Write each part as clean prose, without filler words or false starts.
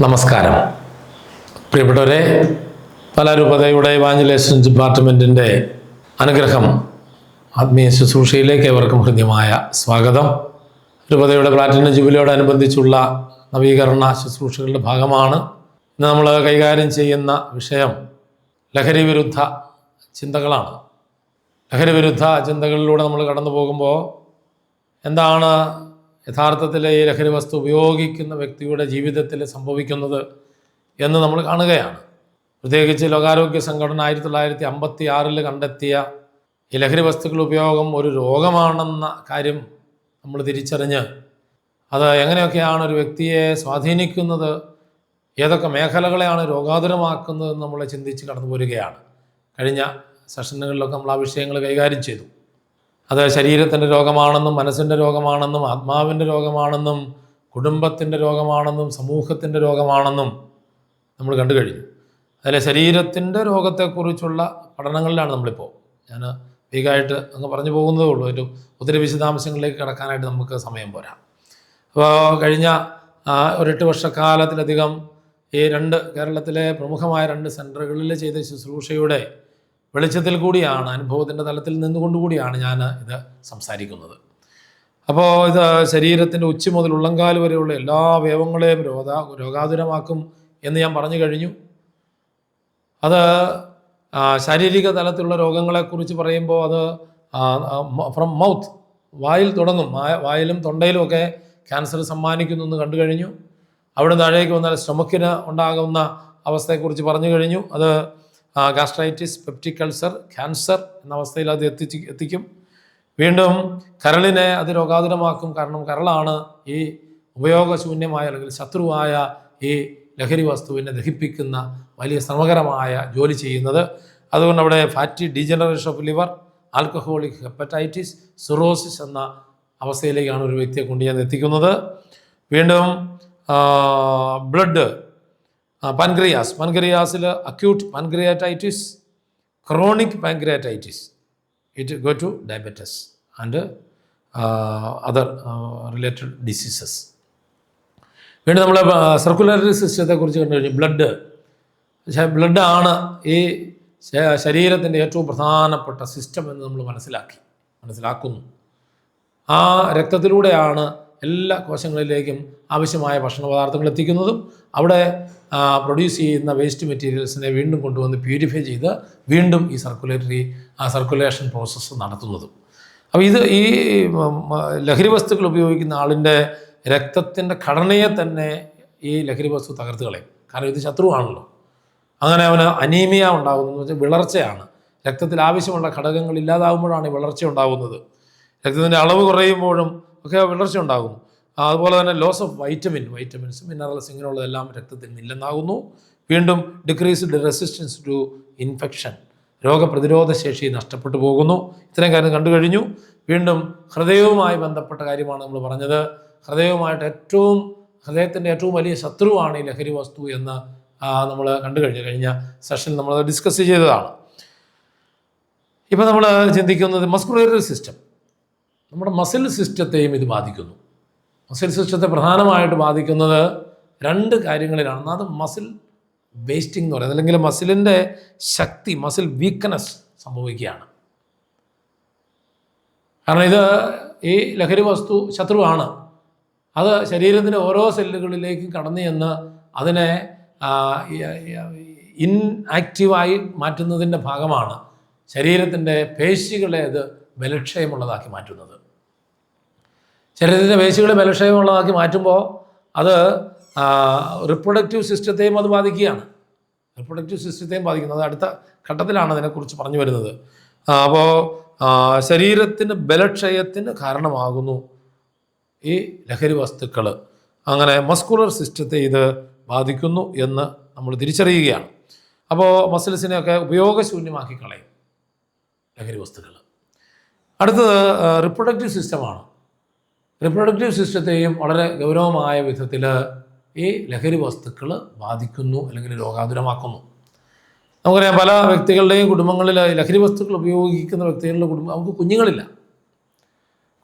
നമസ്കാരം. പ്രിയപ്പെട്ടവരെ, പലരൂപതയുടെ ഇവാഞ്ചലേഷൻ ഡിപ്പാർട്ട്മെൻറ്റിൻ്റെ അനുഗ്രഹം ആത്മീയ ശുശ്രൂഷയിലേക്ക് ഏവർക്കും ഹൃദ്യമായ സ്വാഗതം. രൂപതയുടെ പ്ലാറ്റിനം ജൂബിലിയോടനുബന്ധിച്ചുള്ള നവീകരണ ശുശ്രൂഷകളുടെ ഭാഗമാണ്. ഇന്ന് നമ്മൾ കൈകാര്യം ചെയ്യുന്ന വിഷയം ലഹരി വിരുദ്ധ ചിന്തകളാണ്. ലഹരി വിരുദ്ധ ചിന്തകളിലൂടെ നമ്മൾ കടന്നു പോകുമ്പോൾ എന്താണ് യഥാർത്ഥത്തിൽ ഈ ലഹരി വസ്തു ഉപയോഗിക്കുന്ന വ്യക്തിയുടെ ജീവിതത്തിൽ സംഭവിക്കുന്നത് എന്ന് നമ്മൾ കാണുകയാണ്. പ്രത്യേകിച്ച് ലോകാരോഗ്യ സംഘടന 1956 കണ്ടെത്തിയ ഈ ലഹരി വസ്തുക്കൾ ഉപയോഗം ഒരു രോഗമാണെന്ന കാര്യം നമ്മൾ തിരിച്ചറിഞ്ഞ് അത് എങ്ങനെയൊക്കെയാണ് ഒരു വ്യക്തിയെ സ്വാധീനിക്കുന്നത്, ഏതൊക്കെ മേഖലകളെയാണ് രോഗാതുരമാക്കുന്നതെന്ന് നമ്മൾ ചിന്തിച്ച് കടന്നു പോരുകയാണ്. കഴിഞ്ഞ സെഷനുകളിലൊക്കെ നമ്മൾ ആ വിഷയങ്ങൾ കൈകാര്യം ചെയ്തു. അത് ശരീരത്തിൻ്റെ രോഗമാണെന്നും മനസ്സിൻ്റെ രോഗമാണെന്നും ആത്മാവിൻ്റെ രോഗമാണെന്നും കുടുംബത്തിൻ്റെ രോഗമാണെന്നും സമൂഹത്തിൻ്റെ രോഗമാണെന്നും നമ്മൾ കണ്ടു കഴിഞ്ഞു. അതിലെ ശരീരത്തിൻ്റെ രോഗത്തെക്കുറിച്ചുള്ള പഠനങ്ങളിലാണ് നമ്മളിപ്പോൾ. ഞാൻ വേഗമായിട്ട് അങ്ങ് പറഞ്ഞു പോകുന്നതേ ഉള്ളൂ. ഒത്തിരി വിശദാംശങ്ങളിലേക്ക് കിടക്കാനായിട്ട് നമുക്ക് സമയം പോരാ. അപ്പോൾ കഴിഞ്ഞ ഒരു 8 വർഷക്കാലത്തിലധികം ഈ കേരളത്തിലെ പ്രമുഖമായ 2 സെൻറ്ററുകളിൽ ചെയ്ത ശുശ്രൂഷയുടെ വെളിച്ചത്തിൽ കൂടിയാണ്, അനുഭവത്തിൻ്റെ തലത്തിൽ നിന്നുകൊണ്ടുകൂടിയാണ് ഞാൻ ഇത് സംസാരിക്കുന്നത്. അപ്പോൾ ഇത് ശരീരത്തിൻ്റെ ഉച്ചി മുതൽ ഉള്ളങ്കാൽ വരെയുള്ള എല്ലാ അവയവങ്ങളെയും രോഗാതുരമാക്കും എന്ന് ഞാൻ പറഞ്ഞു കഴിഞ്ഞു. അത് ശാരീരിക തലത്തിലുള്ള രോഗങ്ങളെക്കുറിച്ച് പറയുമ്പോൾ അത് ഫ്രം മൗത്ത്, വായിൽ തുടങ്ങും. വായിലും തൊണ്ടയിലുമൊക്കെ ക്യാൻസർ സമ്മാനിക്കുന്നു എന്ന് കണ്ടു കഴിഞ്ഞു. അവിടെ താഴേക്ക് വന്നാൽ സ്റ്റൊമക്കിന് ഉണ്ടാകുന്ന അവസ്ഥയെക്കുറിച്ച് പറഞ്ഞു കഴിഞ്ഞു. അത് ഗാസ്ട്രൈറ്റിസ്, പെപ്റ്റിക് അൾസർ, ക്യാൻസർ എന്ന അവസ്ഥയിൽ അത് എത്തിക്കും. വീണ്ടും കരളിനെ അത് രോഗാതുരമാക്കും. കാരണം കരളാണ് ഈ ഉപയോഗശൂന്യമായ അല്ലെങ്കിൽ ശത്രുവായ ഈ ലഹരി വസ്തുവിനെ ദഹിപ്പിക്കുന്ന വലിയ ശ്രമകരമായ ജോലി ചെയ്യുന്നത്. അതുകൊണ്ട് അവിടെ fatty degeneration of liver, alcoholic hepatitis, cirrhosis എന്ന അവസ്ഥയിലേക്കാണ് ഒരു വ്യക്തിയെ കൊണ്ടുചെന്ന് എത്തിക്കുന്നത്. വീണ്ടും ബ്ലഡ്, പാൻക്രിയാസിൽ acute pancreatitis, chronic pancreatitis, it go to diabetes and other related diseases. വീണ്ടും നമ്മൾ സർക്കുലറി സിസ്റ്റത്തെക്കുറിച്ച് കണ്ടു കഴിഞ്ഞു. ബ്ലഡാണ് ഈ ശരീരത്തിൻ്റെ ഏറ്റവും പ്രധാനപ്പെട്ട സിസ്റ്റം എന്ന് നമ്മൾ മനസ്സിലാക്കുന്നു. ആ രക്തത്തിലൂടെയാണ് എല്ലാ കോശങ്ങളിലേക്കും ആവശ്യമായ ഭക്ഷണ പദാർത്ഥങ്ങൾ എത്തിക്കുന്നതും അവിടെ പ്രൊഡ്യൂസ് ചെയ്യുന്ന വേസ്റ്റ് മെറ്റീരിയൽസിനെ വീണ്ടും കൊണ്ടുവന്ന് പ്യൂരിഫൈ ചെയ്ത് വീണ്ടും ഈ സർക്കുലേഷൻ പ്രോസസ്സ് നടത്തുന്നതും. അപ്പോൾ ഈ ലഹരി വസ്തുക്കൾ ഉപയോഗിക്കുന്ന ആളിൻ്റെ രക്തത്തിൻ്റെ ഘടനയെ തന്നെ ഈ ലഹരി വസ്തു തകർത്ത് കളയും. കാരണം ഇത് ശത്രുവാണല്ലോ. അങ്ങനെ അവന് അനീമിയ ഉണ്ടാകുന്നത് വെച്ചാൽ വിളർച്ചയാണ്. രക്തത്തിൽ ആവശ്യമുള്ള ഘടകങ്ങൾ ഇല്ലാതാകുമ്പോഴാണ് ഈ വിളർച്ച ഉണ്ടാകുന്നത്. രക്തത്തിൻ്റെ അളവ് കുറയുമ്പോഴും ഒക്കെ വിളർച്ച ഉണ്ടാകുന്നു. അതുപോലെ തന്നെ ലോസ് ഓഫ് വൈറ്റമിൻസ്, മിനറൽസ്, ഇങ്ങനെയുള്ളതെല്ലാം രക്തത്തിൽ നിന്നില്ലെന്നാകുന്നു. വീണ്ടും ഡിക്രീസ്ഡ് റെസിസ്റ്റൻസ് ടു ഇൻഫെക്ഷൻ, രോഗപ്രതിരോധ ശേഷി നഷ്ടപ്പെട്ടു പോകുന്നു. ഇത്രയും കാര്യം കണ്ടു കഴിഞ്ഞു. വീണ്ടും ഹൃദയവുമായി ബന്ധപ്പെട്ട കാര്യമാണ് നമ്മൾ പറഞ്ഞത്. ഹൃദയത്തിൻ്റെ ഏറ്റവും വലിയ ശത്രുവാണ് ഈ ലഹരി വസ്തു എന്ന് നമ്മൾ കണ്ടു കഴിഞ്ഞ സെഷനിൽ നമ്മൾ ഡിസ്കസ് ചെയ്തതാണ്. ഇപ്പം നമ്മൾ ചിന്തിക്കുന്നത് മസ്കുലറി സിസ്റ്റം, നമ്മുടെ മസിൽ സിസ്റ്റത്തെയും ഇത് ബാധിക്കുന്നു. മസിൽ സിസ്റ്റത്തെ പ്രധാനമായിട്ട് ബാധിക്കുന്നത് 2 കാര്യങ്ങളിലാണ്. അത് മസിൽ വേസ്റ്റിംഗ് എന്ന് പറയുന്നത്, അല്ലെങ്കിൽ മസിലിൻ്റെ ശക്തി, മസിൽ വീക്ക്നെസ് സംഭവിക്കുകയാണ്. കാരണം ഇത് ഈ ലഹരി വസ്തു ശത്രുവാണ്. അത് ശരീരത്തിൻ്റെ ഓരോ സെല്ലുകളിലേക്കും കടന്നു ചെന്ന് അതിനെ ഇൻആക്റ്റീവായി മാറ്റുന്നതിൻ്റെ ഭാഗമാണ് ശരീരത്തിൻ്റെ പേശികളെ അത് ബലക്ഷയമുള്ളതാക്കി മാറ്റുന്നത്. ശരീരത്തിൻ്റെ പേശികളെ ബലക്ഷയമുള്ളതാക്കി മാറ്റുമ്പോൾ അത് റിപ്രൊഡക്റ്റീവ് സിസ്റ്റത്തെയും അത് ബാധിക്കുകയാണ്. അത് അടുത്ത ഘട്ടത്തിലാണ് അതിനെക്കുറിച്ച് പറഞ്ഞു വരുന്നത്. അപ്പോൾ ശരീരത്തിന് ബലക്ഷയത്തിന് കാരണമാകുന്നു ഈ ലഹരി വസ്തുക്കൾ. അങ്ങനെ മസ്കുലർ സിസ്റ്റത്തെ ഇത് ബാധിക്കുന്നു എന്ന് നമ്മൾ തിരിച്ചറിയുകയാണ്. അപ്പോൾ മസിൽസിനെയൊക്കെ ഉപയോഗശൂന്യമാക്കി കളയും ലഹരി വസ്തുക്കൾ. അടുത്തത് റിപ്രൊഡക്റ്റീവ് സിസ്റ്റമാണ്. റിപ്രൊഡക്റ്റീവ് സിസ്റ്റത്തെയും വളരെ ഗൗരവമായ വിധത്തിൽ ഈ ലഹരി വസ്തുക്കൾ ബാധിക്കുന്നു അല്ലെങ്കിൽ രോഗാതുരമാക്കുന്നു. നമുക്കറിയാം, പല വ്യക്തികളുടെയും കുടുംബങ്ങളിൽ ലഹരി വസ്തുക്കൾ ഉപയോഗിക്കുന്ന വ്യക്തികളുടെ കുടുംബം, നമുക്ക്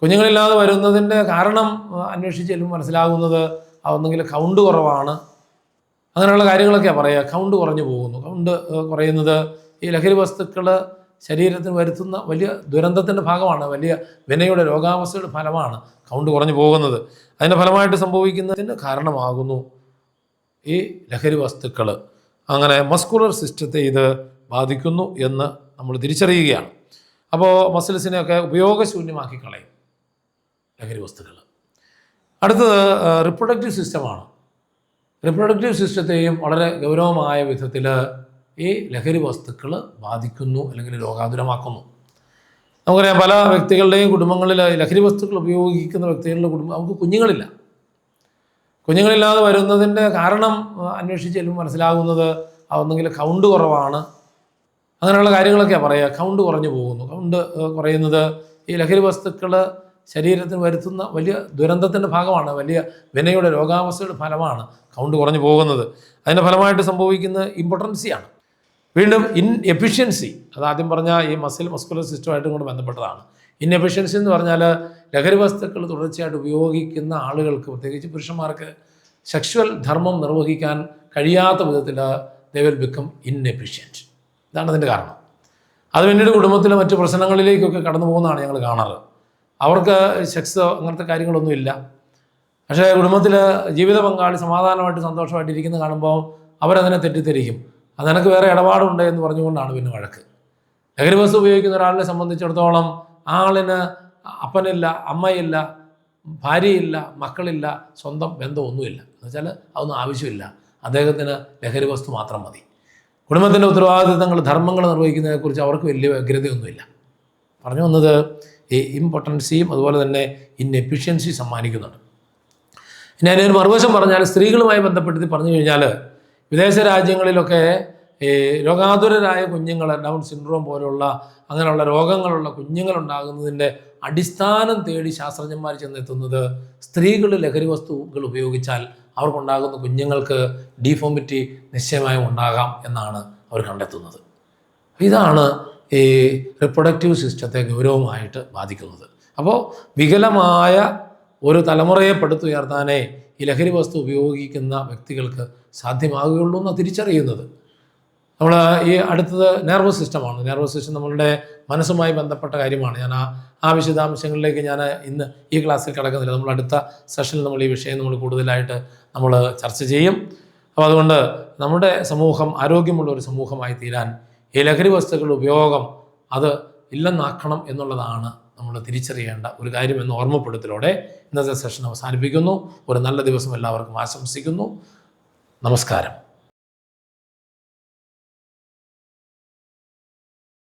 കുഞ്ഞുങ്ങളില്ലാതെ വരുന്നതിൻ്റെ കാരണം അന്വേഷിച്ച് ചെല്ലുമ്പോൾ മനസ്സിലാകുന്നത് ഒന്നെങ്കിൽ കൗണ്ട് കുറവാണ്, അങ്ങനെയുള്ള കാര്യങ്ങളൊക്കെയാണ് പറയുക. കൗണ്ട് കുറഞ്ഞു പോകുന്നു. കൗണ്ട് കുറയുന്നത് ഈ ലഹരി വസ്തുക്കൾ ശരീരത്തിന് വരുത്തുന്ന വലിയ ദുരന്തത്തിൻ്റെ ഭാഗമാണ്, വലിയ വിനയുടെ രോഗാവസ്ഥയുടെ ഫലമാണ് കൗണ്ട് കുറഞ്ഞു പോകുന്നത്. അതിൻ്റെ ഫലമായിട്ട് സംഭവിക്കുന്നതിന് കാരണമാകുന്നു ഈ ലഹരി വസ്തുക്കൾ. അങ്ങനെ മസ്കുലർ സിസ്റ്റത്തെ ഇത് ബാധിക്കുന്നു എന്ന് നമ്മൾ തിരിച്ചറിയുകയാണ്. അപ്പോൾ മസിൽസിനെയൊക്കെ ഉപയോഗശൂന്യമാക്കി കളയും ലഹരി വസ്തുക്കൾ. അടുത്തത് റിപ്രൊഡക്റ്റീവ് സിസ്റ്റമാണ്. റിപ്രൊഡക്റ്റീവ് സിസ്റ്റത്തെയും വളരെ ഗൗരവമായ വിധത്തിൽ ഈ ലഹരി വസ്തുക്കൾ ബാധിക്കുന്നു അല്ലെങ്കിൽ രോഗാതുരമാക്കുന്നു. നമുക്കറിയാം, പല വ്യക്തികളുടെയും കുടുംബങ്ങളിൽ ലഹരി വസ്തുക്കൾ ഉപയോഗിക്കുന്ന വ്യക്തികളുടെ കുടുംബം നമുക്ക് കുഞ്ഞുങ്ങളില്ലാതെ വരുന്നതിൻ്റെ കാരണം അന്വേഷിച്ച് ചെല്ലുമ്പോൾ മനസ്സിലാകുന്നത് ഒന്നെങ്കിൽ കൗണ്ട് കുറവാണ്, അങ്ങനെയുള്ള കാര്യങ്ങളൊക്കെയാണ് പറയുക. കൗണ്ട് കുറഞ്ഞു പോകുന്നു. കൗണ്ട് കുറയുന്നത് ഈ ലഹരി വസ്തുക്കൾ ശരീരത്തിന് വരുത്തുന്ന വലിയ ദുരന്തത്തിൻ്റെ ഭാഗമാണ്, വലിയ വിനയുടെ രോഗാവസ്ഥയുടെ ഫലമാണ് കൗണ്ട് കുറഞ്ഞു പോകുന്നത്. അതിൻ്റെ ഫലമായിട്ട് സംഭവിക്കുന്നത് ഇമ്പോർട്ടൻസിയാണ്. വീണ്ടും എഫിഷ്യൻസി, അതാദ്യം പറഞ്ഞ ഈ മസ്കുലർ സിസ്റ്റമായിട്ടും കൂടെ ബന്ധപ്പെട്ടതാണ്. എഫിഷ്യൻസി എന്ന് പറഞ്ഞാൽ ലഹരി വസ്തുക്കൾ തുടർച്ചയായിട്ട് ഉപയോഗിക്കുന്ന ആളുകൾക്ക്, പ്രത്യേകിച്ച് പുരുഷന്മാർക്ക് സെക്ഷുവൽ ധർമ്മം നിർവഹിക്കാൻ കഴിയാത്ത വിധത്തിൽ ദേ വിൽ ബിക്കം ഇൻഎഫിഷ്യൻറ്റ്. ഇതാണ് അതിൻ്റെ കാരണം. അത് പിന്നീട് കുടുംബത്തിലെ മറ്റ് പ്രശ്നങ്ങളിലേക്കൊക്കെ കടന്നു പോകുന്നതാണ് ഞങ്ങൾ കാണാറ്. അവർക്ക് സെക്സ് അങ്ങനത്തെ കാര്യങ്ങളൊന്നുമില്ല, പക്ഷേ കുടുംബത്തിൽ ജീവിത പങ്കാളി സമാധാനമായിട്ട് സന്തോഷമായിട്ട് ഇരിക്കുന്നത് കാണുമ്പോൾ അവരതിനെ തെറ്റിദ്ധരിക്കും. അതെനിക്ക് വേറെ ഇടപാടുണ്ട് എന്ന് പറഞ്ഞുകൊണ്ടാണ് പിന്നെ വഴക്ക്. ലഹരി വസ്തു ഉപയോഗിക്കുന്ന ഒരാളിനെ സംബന്ധിച്ചിടത്തോളം ആളിന് അപ്പനില്ല, അമ്മയില്ല, ഭാര്യയില്ല, മക്കളില്ല, സ്വന്തം ബന്ധമൊന്നുമില്ല. എന്നുവെച്ചാൽ അതൊന്നും ആവശ്യമില്ല. അദ്ദേഹത്തിന് ലഹരി വസ്തു മാത്രം മതി. കുടുംബത്തിൻ്റെ ഉത്തരവാദിത്തങ്ങൾ, ധർമ്മങ്ങൾ നിർവഹിക്കുന്നതിനെക്കുറിച്ച് അവർക്ക് വലിയ വ്യഗ്രതയൊന്നുമില്ല. പറഞ്ഞു വന്നത് ഈ ഇമ്പോർട്ടൻസിയും അതുപോലെ തന്നെ ഇൻഎഫിഷ്യൻസി സമ്മാനിക്കുന്നുണ്ട്. ഇനി അതിനൊരു മറുവശം പറഞ്ഞാൽ, സ്ത്രീകളുമായി ബന്ധപ്പെടുത്തി പറഞ്ഞു കഴിഞ്ഞാൽ, വിദേശ രാജ്യങ്ങളിലൊക്കെ ഈ രോഗാതുരരായ കുഞ്ഞുങ്ങൾ, ഡൗൺ സിൻഡ്രോം പോലുള്ള അങ്ങനെയുള്ള രോഗങ്ങളുള്ള കുഞ്ഞുങ്ങളുണ്ടാകുന്നതിൻ്റെ അടിസ്ഥാനം തേടി ശാസ്ത്രജ്ഞന്മാർ ചെന്നെത്തുന്നത് സ്ത്രീകൾ ലഹരി വസ്തുക്കൾ ഉപയോഗിച്ചാൽ അവർക്കുണ്ടാകുന്ന കുഞ്ഞുങ്ങൾക്ക് ഡീഫോമിറ്റി നിശ്ചയമായും ഉണ്ടാകാം എന്നാണ് അവർ കണ്ടെത്തുന്നത്. ഇതാണ് ഈ റിപ്രൊഡക്റ്റീവ് സിസ്റ്റത്തെ ഗൗരവമായിട്ട് ബാധിക്കുന്നത്. അപ്പോൾ വികലമായ ഒരു തലമുറയെ പടുത്തുയർത്താനേ ഈ ലഹരി വസ്തു ഉപയോഗിക്കുന്ന വ്യക്തികൾക്ക് സാധ്യമാകുകയുള്ളൂ എന്ന് തിരിച്ചറിയുന്നത്. നമ്മൾ ഈ അടുത്തത് നെർവസ് സിസ്റ്റമാണ്. നെർവസ് സിസ്റ്റം നമ്മളുടെ മനസ്സുമായി ബന്ധപ്പെട്ട കാര്യമാണ്. ഞാൻ ആ വിശദാംശങ്ങളിലേക്ക് ഞാൻ ഇന്ന് ഈ ക്ലാസ്സിൽ കിടക്കുന്നില്ല. നമ്മൾ അടുത്ത സെഷനിൽ നമ്മൾ ഈ വിഷയം കൂടുതലായിട്ട് നമ്മൾ ചർച്ച ചെയ്യും. അപ്പോൾ അതുകൊണ്ട് നമ്മുടെ സമൂഹം ആരോഗ്യമുള്ള ഒരു സമൂഹമായി തീരാൻ ഈ ലഹരി വസ്തുക്കളുടെ ഉപയോഗം അത് ഇല്ലെന്നാക്കണം എന്നുള്ളതാണ് നമ്മൾ തിരിച്ചറിയേണ്ട ഒരു കാര്യം എന്ന ഓർമ്മപ്പെടുത്തലോടെ ഇന്നത്തെ സെഷൻ അവസാനിപ്പിക്കുന്നു. ഒരു നല്ല ദിവസം എല്ലാവർക്കും ആശംസിക്കുന്നു. നമസ്കാരം.